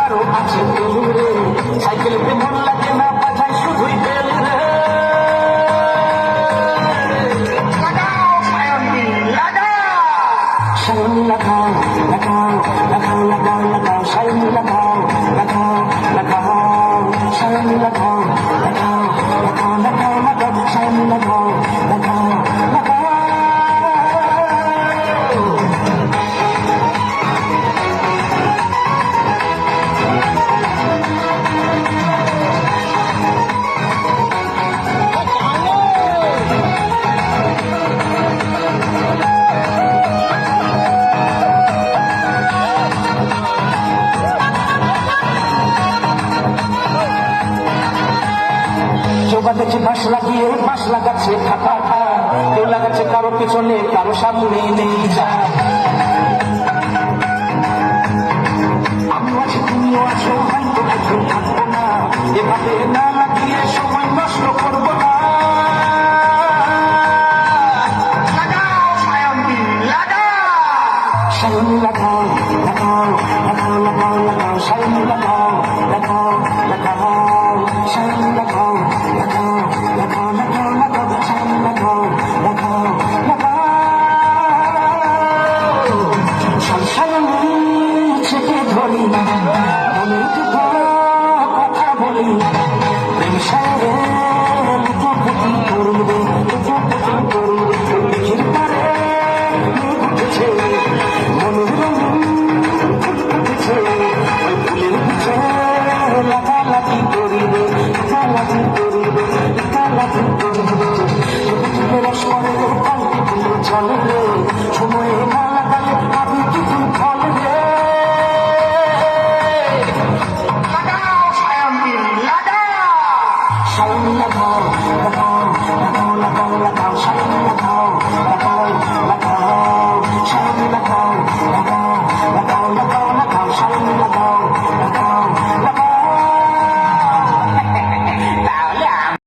কারো আছে তেল রে, সাইকেলেতে মন লাগে না, বাজায় শুধুই তেল রে। লাগাও সায়নী লাগাও, সায়নী লাগাও লাগাও লাগাও লাগাও লাগাও, সায়নী লাগাও লাগাও লাগাও, সায়নী লাগাও লাগাও লাগাও লাগাও লাগাও, সায়নী লাগাও লাগাও লাগাও। লাগাচ্ছে বাঁশ লাগিয়ে, বাঁশ লাগাচ্ছে খাতা খা, কেউ লাগাচ্ছে কারো পিছনে, কারো সামনে নেই যা। আমিও আছি তুমিও আছো, হয়তো একদিন থাকবো না, এভাবে না লাগিয়ে সময় নষ্ট করবো না। লাগাও সায়নী লাগাও, সায়নী লাগাও লাগাও লাগাও লাগাও লাগাও, সায়নী লাগাও লাগাও লাগাও, সায়নী লাগাও লাগাও লাগাও লাগাও লাগাও, সায়নী লাগাও লাগাও লাগাও। সায়নী চেপে ধরি, মনের কথা বলি, প্রেম সারে লুকোপুটি করবে, লুকোপুটি করবে, দেখির পারে উঠেছে মনের রঙিন উঠেছে, ওই ফুলের পিছে লাগালাগি করিবে, লাগালাগি করিবে, লাগালাগি করিবে। রস করে পাল্টে ফুল চলে রে, সময়ে না লাগালে আমি কিছু ফল রে। লাগাও সায়নী লাগাও, সায়নী লাগাও লাগাও লাগাও লাগাও লাগাও, সায়নী লাগাও লাগাও লাগাও, সায়নী লাগাও লাগাও।